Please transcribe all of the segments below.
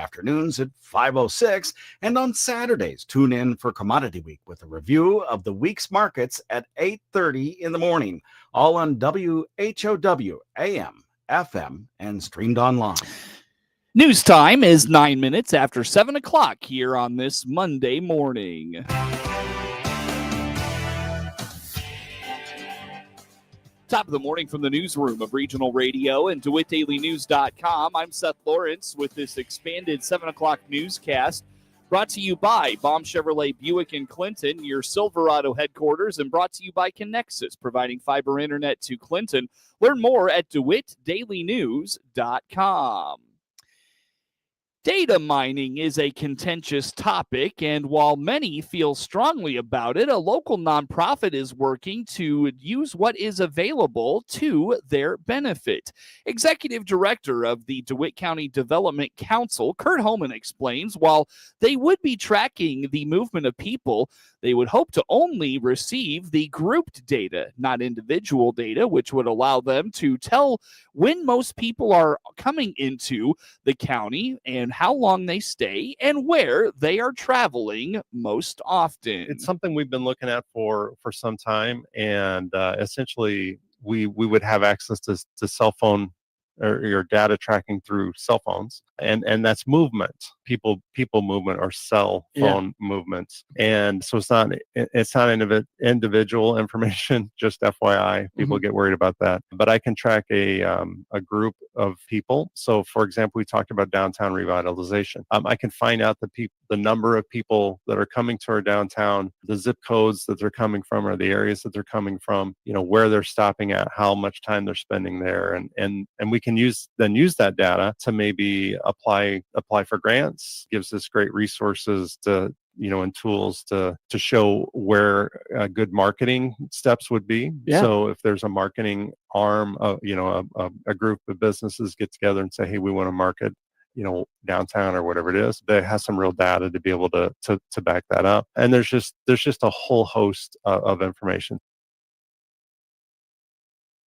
afternoons at 5:06, and on Saturdays, tune in for Commodity Week with a review of the week's markets at 8:30 in the morning, all on WHOW, AM, FM, and streamed online. News time is 9 minutes after 7 o'clock here on this Monday morning. Top of the morning from the newsroom of Regional Radio and DeWittDailyNews.com. I'm Seth Lawrence with this expanded 7 o'clock newscast brought to you by Baum Chevrolet Buick in Clinton, your Silverado headquarters, and brought to you by Connexus, providing fiber internet to Clinton. Learn more at DeWittDailyNews.com. Data mining is a contentious topic, and while many feel strongly about it, a local nonprofit is working to use what is available to their benefit. Executive Director of the DeWitt County Development Council, Kurt Homan, explains while they would be tracking the movement of people, they would hope to only receive the grouped data, not individual data, which would allow them to tell when most people are coming into the county and how long they stay and where they are traveling most often. It's something we've been looking at for some time, and essentially we would have access to cell phone or your data tracking through cell phones, and that's movement, people movement or cell phone movements. And so it's not individual information, just FYI. People get worried about that, but I can track a group of people. So for example, we talked about downtown revitalization. I can find out the number of people that are coming to our downtown, the zip codes that they're coming from or the areas that they're coming from, where they're stopping at, how much time they're spending there, and we can use that data to maybe apply for grants. Gives us great resources to and tools to show where good marketing steps would be. So if there's a marketing arm, a group of businesses get together and say, hey, we want to market downtown or whatever it is, they have some real data to be able to back that up. And there's just a whole host of information.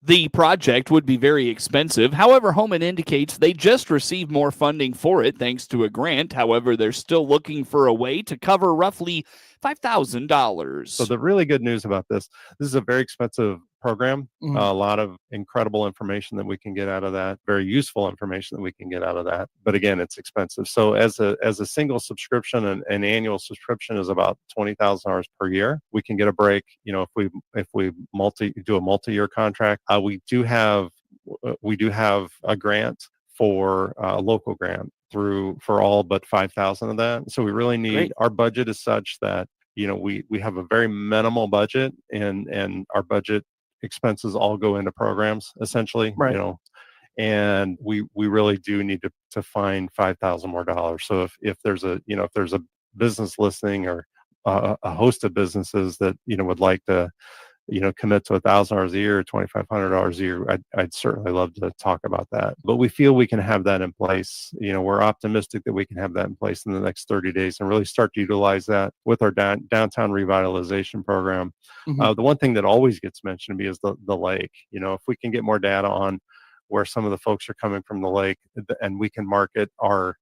The project would be very expensive. However, Homan indicates they just received more funding for it thanks to a grant. However, they're still looking for a way to cover roughly $5,000. So the really good news about this is a very expensive program. A lot of incredible information that we can get out of that, very useful information that we can get out of that. But again, it's expensive. So as a single subscription, an annual subscription is about $20,000 per year. We can get a break, if we do a multi-year contract. We do have a grant for a local grant for all but 5,000 of that. So we really need, our budget is such that we have a very minimal budget, and our budget expenses all go into programs essentially, and we really do need to find $5,000 more dollars. So if there's a business listening or a host of businesses that would like to commit to $1,000 a year, $2,500 a year, I'd certainly love to talk about that. But we feel we can have that in place. We're optimistic that we can have that in place in the next 30 days and really start to utilize that with our downtown revitalization program. The one thing that always gets mentioned to me is the lake. If we can get more data on where some of the folks are coming from the lake, and we can market our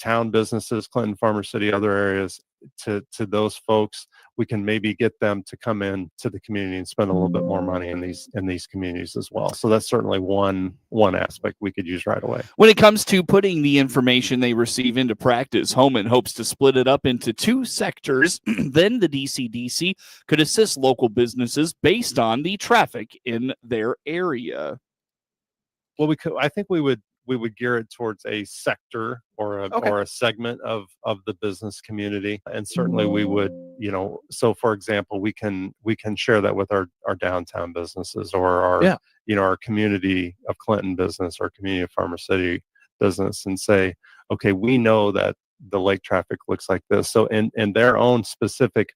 town businesses, Clinton, Farmer City, other areas, to those folks, we can maybe get them to come in to the community and spend a little bit more money in these communities as well. So that's certainly one aspect we could use right away. When it comes to putting the information they receive into practice, Homan hopes to split it up into two sectors. Then the DCDC could assist local businesses based on the traffic in their area. Well, I think we would gear it towards a sector or a segment of the business community. And certainly we would, so for example, we can share that with our downtown businesses or our community of Clinton business or community of Farmer City business and say, okay, we know that the lake traffic looks like this. So in their own specific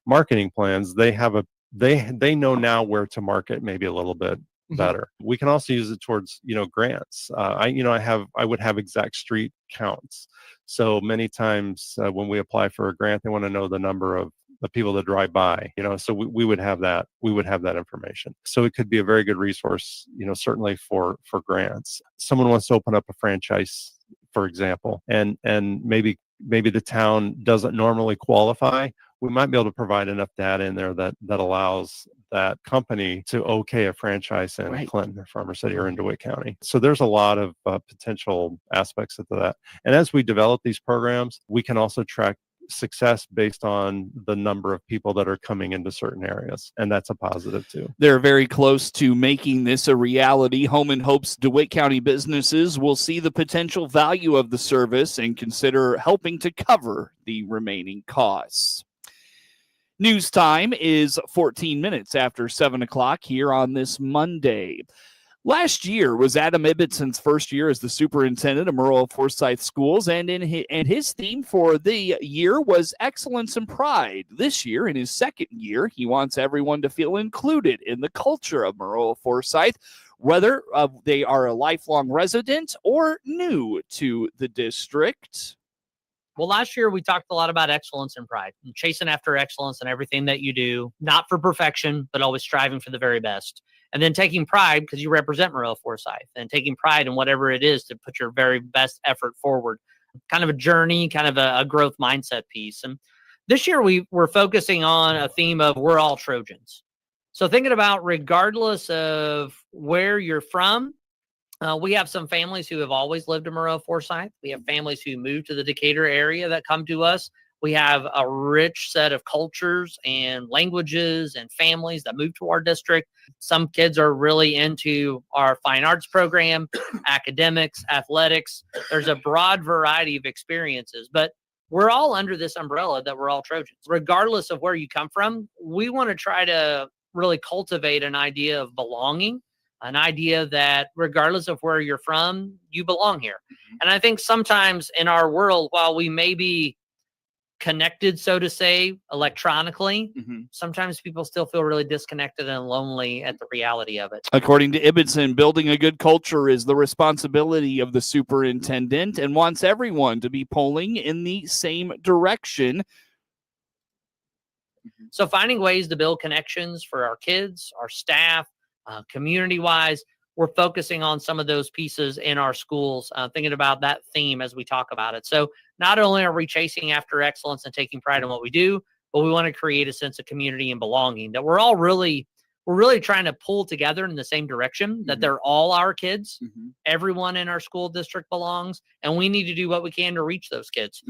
marketing plans, they know now where to market maybe a little bit better. We can also use it towards, grants. I would have exact street counts. So many times when we apply for a grant, they want to know the number of the people that drive by, so we would have that. We would have that information. So it could be a very good resource, certainly for grants. Someone wants to open up a franchise for example, and maybe the town doesn't normally qualify, we might be able to provide enough data in there that allows that company to okay a franchise in Right. Clinton or Farmer City or in DeWitt County. So there's a lot of potential aspects of that. And as we develop these programs, we can also track success based on the number of people that are coming into certain areas, and that's a positive too. They're very close to making this a reality. Home and hopes DeWitt County businesses will see the potential value of the service and consider helping to cover the remaining costs. News time is 14 minutes after 7 o'clock here on this Monday. Last year was Adam Ibbetson's first year as the superintendent of Maroa-Forsyth Schools, and his theme for the year was excellence and pride. This year, in his second year, he wants everyone to feel included in the culture of Maroa-Forsyth, whether they are a lifelong resident or new to the district. Well, last year we talked a lot about excellence and pride, and chasing after excellence in everything that you do, not for perfection, but always striving for the very best. And then taking pride, because you represent Maroa-Forsyth, and taking pride in whatever it is to put your very best effort forward. Kind of a journey, kind of a growth mindset piece. And this year we're focusing on a theme of we're all Trojans. So thinking about regardless of where you're from, we have some families who have always lived in Maroa-Forsyth. We have families who moved to the Decatur area that come to us. We have a rich set of cultures and languages and families that move to our district. Some kids are really into our fine arts program, academics, athletics. There's a broad variety of experiences, but we're all under this umbrella that we're all Trojans. Regardless of where you come from, we want to try to really cultivate an idea of belonging, an idea that regardless of where you're from, you belong here. And I think sometimes in our world, while we may be connected, so to say, electronically, sometimes people still feel really disconnected and lonely at the reality of it. According to Ibbetson, building a good culture is the responsibility of the superintendent and wants everyone to be pulling in the same direction. So finding ways to build connections for our kids, our staff, community-wise, we're focusing on some of those pieces in our schools, thinking about that theme as we talk about it. So not only are we chasing after excellence and taking pride in what we do, but we want to create a sense of community and belonging that we're really trying to pull together in the same direction, that they're all our kids. Everyone in our school district belongs, and we need to do what we can to reach those kids.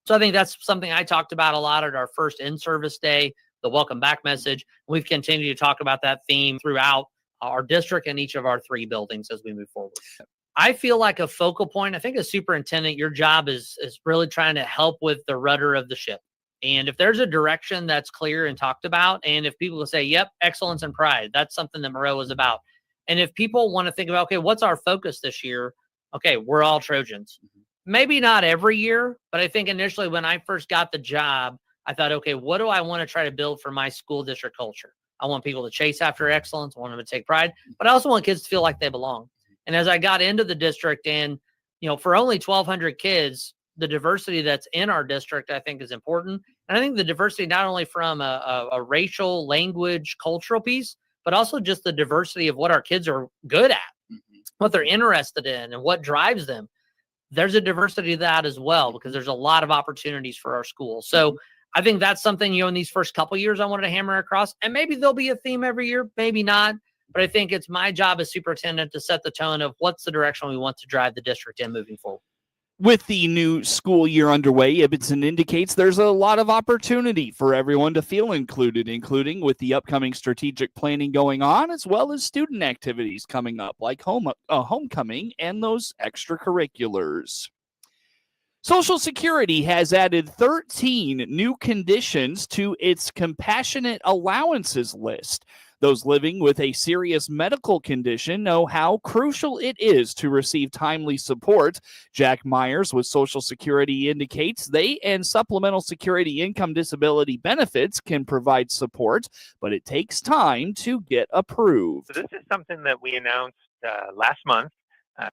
So I think that's something I talked about a lot at our first in-service day, the welcome back message. We've continued to talk about that theme throughout our district and each of our 3 buildings as we move forward. I feel like a focal point, I think as superintendent, your job is really trying to help with the rudder of the ship. And if there's a direction that's clear and talked about, and if people will say, yep, excellence and pride, that's something that Maroa is about. And if people want to think about, okay, what's our focus this year? Okay, we're all Trojans. Maybe not every year, but I think initially when I first got the job, I thought, okay, what do I want to try to build for my school district culture? I want people to chase after excellence. I want them to take pride, but I also want kids to feel like they belong. And as I got into the district, and, for only 1,200 kids, the diversity that's in our district, I think, is important. And I think the diversity, not only from a racial, language, cultural piece, but also just the diversity of what our kids are good at, what they're interested in, and what drives them. There's a diversity of that as well, because there's a lot of opportunities for our schools. So I think that's something, in these first couple of years I wanted to hammer across, and maybe there'll be a theme every year, maybe not, but I think it's my job as superintendent to set the tone of what's the direction we want to drive the district in moving forward. With the new school year underway, Ibbetson indicates there's a lot of opportunity for everyone to feel included, including with the upcoming strategic planning going on, as well as student activities coming up like homecoming and those extracurriculars. Social Security has added 13 new conditions to its compassionate allowances list. Those living with a serious medical condition know how crucial it is to receive timely support. Jack Myers with Social Security indicates they and supplemental security income disability benefits can provide support, but it takes time to get approved. So this is something that we announced last month.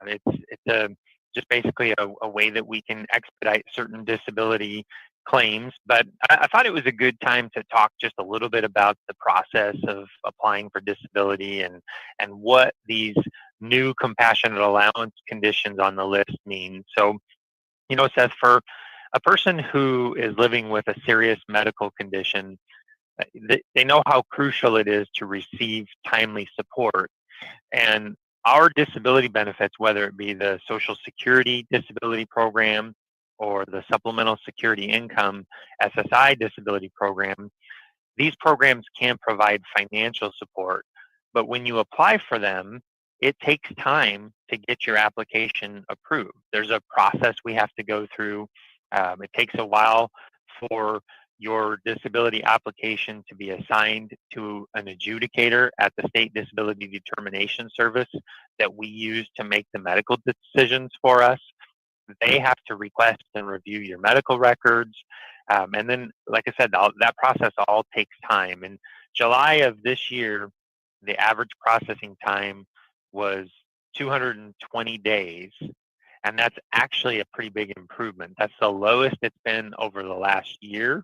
It's just basically a way that we can expedite certain disability claims. But I thought it was a good time to talk just a little bit about the process of applying for disability and what these new compassionate allowance conditions on the list mean. So Seth, for a person who is living with a serious medical condition, they know how crucial it is to receive timely support. And our disability benefits, whether it be the Social Security disability program or the Supplemental Security Income SSI disability program, these programs can provide financial support. But when you apply for them, it takes time to get your application approved. There's a process we have to go through. It takes a while for your disability application to be assigned to an adjudicator at the State Disability Determination Service that we use to make the medical decisions for us. They have to request and review your medical records. And then, like I said, that process all takes time. In July of this year, the average processing time was 220 days. And that's actually a pretty big improvement. That's the lowest it's been over the last year.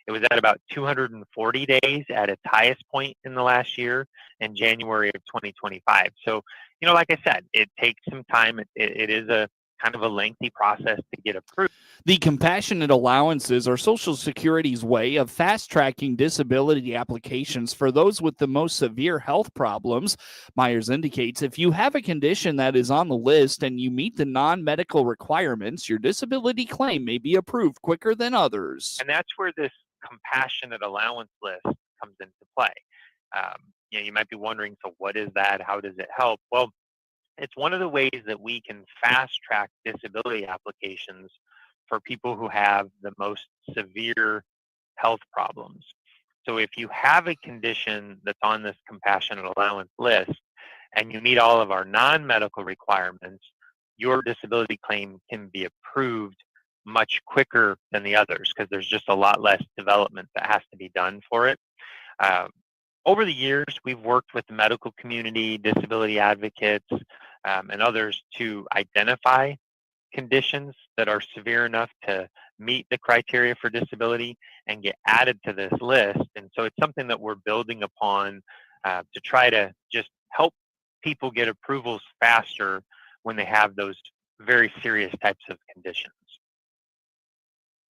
It was at about 240 days at its highest point in the last year in January of 2025. So, like I said, it takes some time. It is a kind of a lengthy process to get approved. The compassionate allowances are Social Security's way of fast-tracking disability applications for those with the most severe health problems. Myers indicates if you have a condition that is on the list and you meet the non-medical requirements, your disability claim may be approved quicker than others. And that's where this compassionate allowance list comes into play. You might be wondering, so what is that? How does it help? Well, it's one of the ways that we can fast-track disability applications for people who have the most severe health problems. So if you have a condition that's on this compassionate allowance list and you meet all of our non-medical requirements, your disability claim can be approved much quicker than the others because there's just a lot less development that has to be done for it. Over the years, we've worked with the medical community, disability advocates, and others to identify conditions that are severe enough to meet the criteria for disability and get added to this list. And so it's something that we're building upon to try to just help people get approvals faster when they have those very serious types of conditions.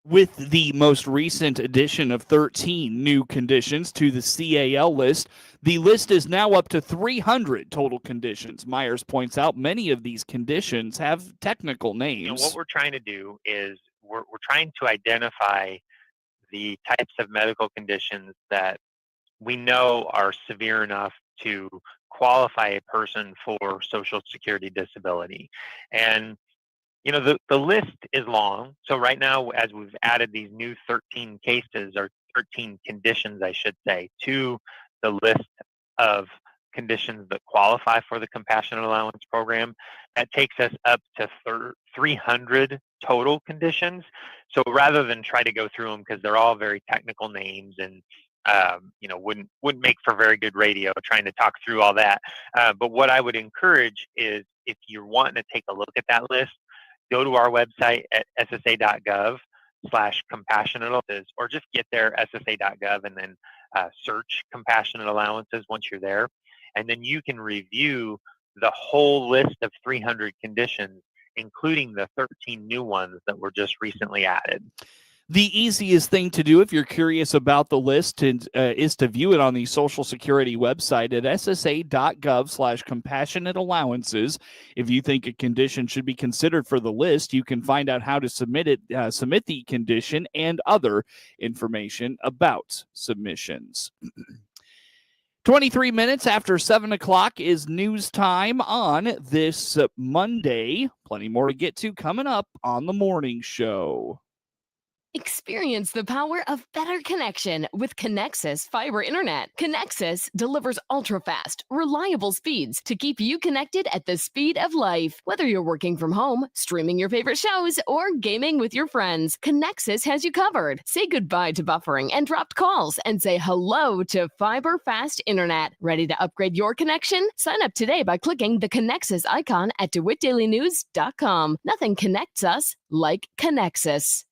With the most recent addition of 13 new conditions to the CAL list, the list is now up to 300 total conditions. Myers points out many of these conditions have technical names. What we're trying to do is we're trying to identify the types of medical conditions that we know are severe enough to qualify a person for Social Security disability. And the list is long. So right now, as we've added these new 13 cases, or 13 conditions, I should say, to the list of conditions that qualify for the Compassionate Allowance Program, that takes us up to 300 total conditions. So rather than try to go through them, because they're all very technical names and wouldn't make for very good radio trying to talk through all that. But what I would encourage is, if you're wanting to take a look at that list, go to our website at ssa.gov/compassionate allowances, or just get there, ssa.gov, and then search compassionate allowances once you're there. And then you can review the whole list of 300 conditions, including the 13 new ones that were just recently added. The easiest thing to do if you're curious about the list is to view it on the Social Security website at ssa.gov/compassionate allowances. If you think a condition should be considered for the list, you can find out how to submit the condition and other information about submissions. 23 minutes after 7 o'clock is news time on this Monday. Plenty more to get to coming up on the morning show. Experience the power of better connection with Connexus Fiber Internet. Connexus delivers ultra-fast, reliable speeds to keep you connected at the speed of life. Whether you're working from home, streaming your favorite shows, or gaming with your friends, Connexus has you covered. Say goodbye to buffering and dropped calls and say hello to fiber fast internet. Ready to upgrade your connection? Sign up today by clicking the Connexus icon at DeWittDailyNews.com. Nothing connects us like Connexus.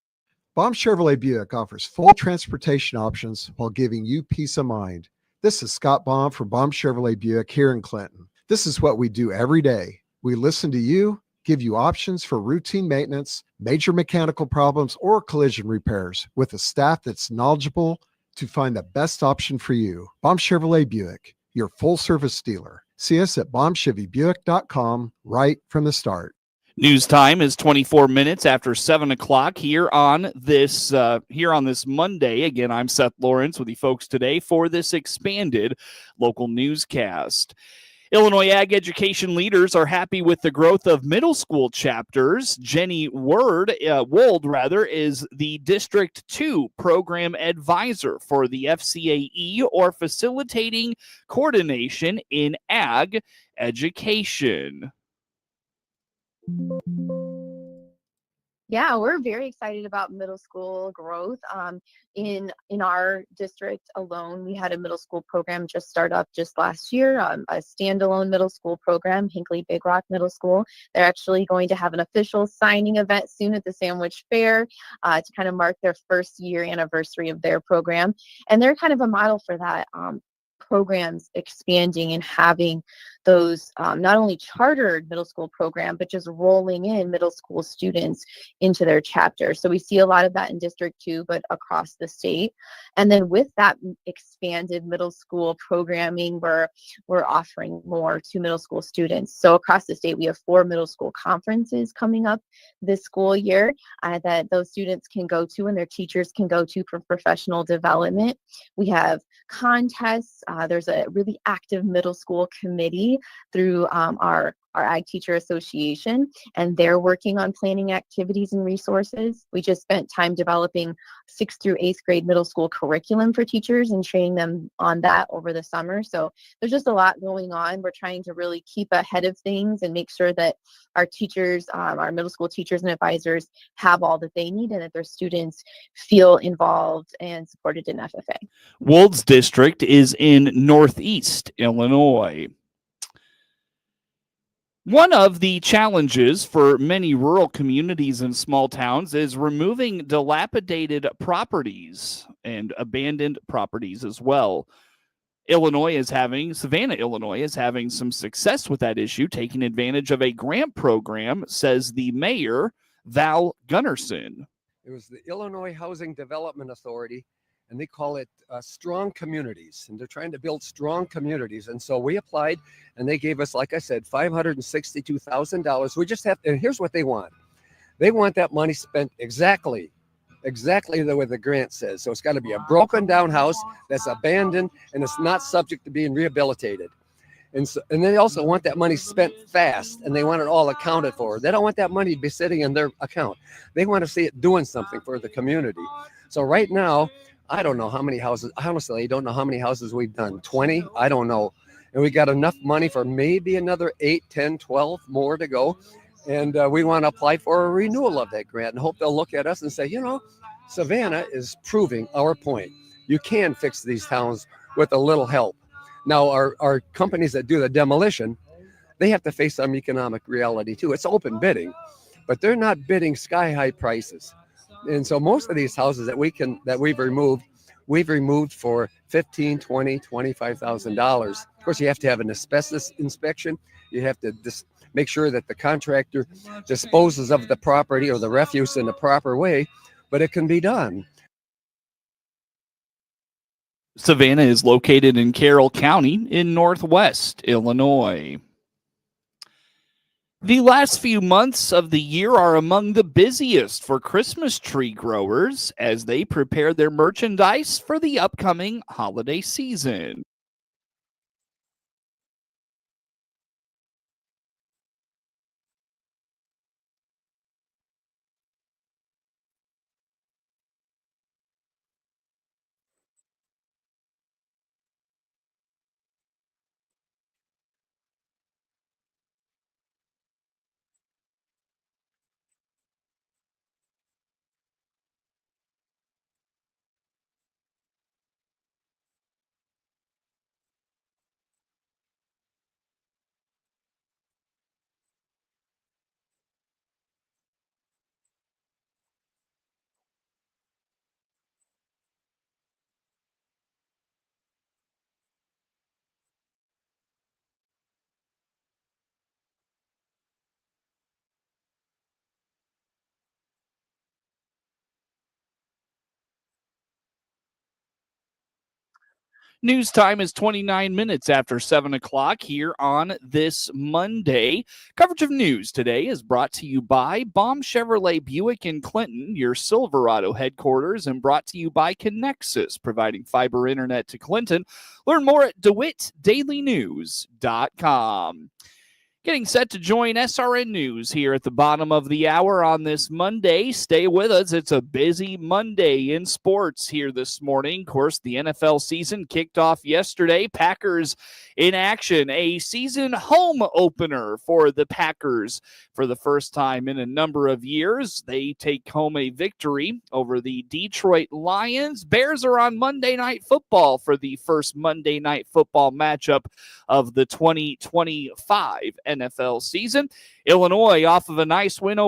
Baum Chevrolet Buick offers full transportation options while giving you peace of mind. This is Scott Baum from Baum Chevrolet Buick here in Clinton. This is what we do every day. We listen to you, give you options for routine maintenance, major mechanical problems, or collision repairs with a staff that's knowledgeable to find the best option for you. Baum Chevrolet Buick, your full service dealer. See us at baumchevybuick.com right from the start. News time is 24 minutes after 7 o'clock here on this Monday. Again, I'm Seth Lawrence with you folks today for this expanded local newscast. Illinois ag education leaders are happy with the growth of middle school chapters. Jenny Wold is the District 2 program advisor for the FCAE, or Facilitating Coordination in Ag Education. Yeah, we're very excited about middle school growth. In our district alone, we had a middle school program just start up just last year, a standalone middle school program, Hinckley Big Rock Middle School. They're actually going to have an official signing event soon at the Sandwich Fair to kind of mark their first year anniversary of their program. And they're kind of a model for that. Programs expanding and having those not only chartered middle school program, but just rolling in middle school students into their chapter. So we see a lot of that in District 2, but across the state. And then with that expanded middle school programming, we're offering more to middle school students. So across the state, we have 4 middle school conferences coming up this school year that those students can go to and their teachers can go to for professional development. We have contests. There's a really active middle school committee through our Ag Teacher Association, and they're working on planning activities and resources. We just spent time developing 6th through 8th grade middle school curriculum for teachers and training them on that over the summer. So there's just a lot going on. We're trying to really keep ahead of things and make sure that our teachers, our middle school teachers and advisors have all that they need and that their students feel involved and supported in FFA. Wold's district is in Northeast Illinois. One of the challenges for many rural communities and small towns is removing dilapidated properties and abandoned properties as well. Savannah, Illinois is having some success with that issue, taking advantage of a grant program, says the mayor, Val Gunnarsson. It was the Illinois Housing Development Authority, and they call it strong communities, and they're trying to build strong communities. And so we applied, and they gave us, like I said, $562,000. We just have, and here's what they want. They want that money spent exactly the way the grant says. So it's got to be a broken down house that's abandoned and it's not subject to being rehabilitated. And they also want that money spent fast, and they want it all accounted for. They don't want that money to be sitting in their account. They want to see it doing something for the community. So right now, I don't know how many houses. Honestly, I don't know how many houses we've done. 20? I don't know. And we got enough money for maybe another 8, 10, 12 more to go. And we want to apply for a renewal of that grant and hope they'll look at us and say, you know, Savannah is proving our point. You can fix these towns with a little help. Now, our companies that do the demolition, they have to face some economic reality too. It's open bidding, but they're not bidding sky high prices. And so most of these houses that we've removed for $15,000, $20,000, $25,000. Of course, you have to have an asbestos inspection. You have to make sure that the contractor disposes of the property or the refuse in the proper way, but it can be done. Savannah is located in Carroll County in Northwest Illinois. The last few months of the year are among the busiest for Christmas tree growers as they prepare their merchandise for the upcoming holiday season. News time is 29 minutes after 7 o'clock here on this Monday. Coverage of news today is brought to you by Baum Chevrolet Buick in Clinton, your Silverado headquarters, and brought to you by Connexus, providing fiber internet to Clinton. Learn more at DeWittDailyNews.com. Getting set to join SRN News here at the bottom of the hour on this Monday. Stay with us. It's a busy Monday in sports here this morning. Of course, the NFL season kicked off yesterday. Packers in action. A season home opener for the Packers for the first time in a number of years. They take home a victory over the Detroit Lions. Bears are on Monday Night Football for the first Monday Night Football matchup of the 2025 NFL season. Illinois off of a nice win over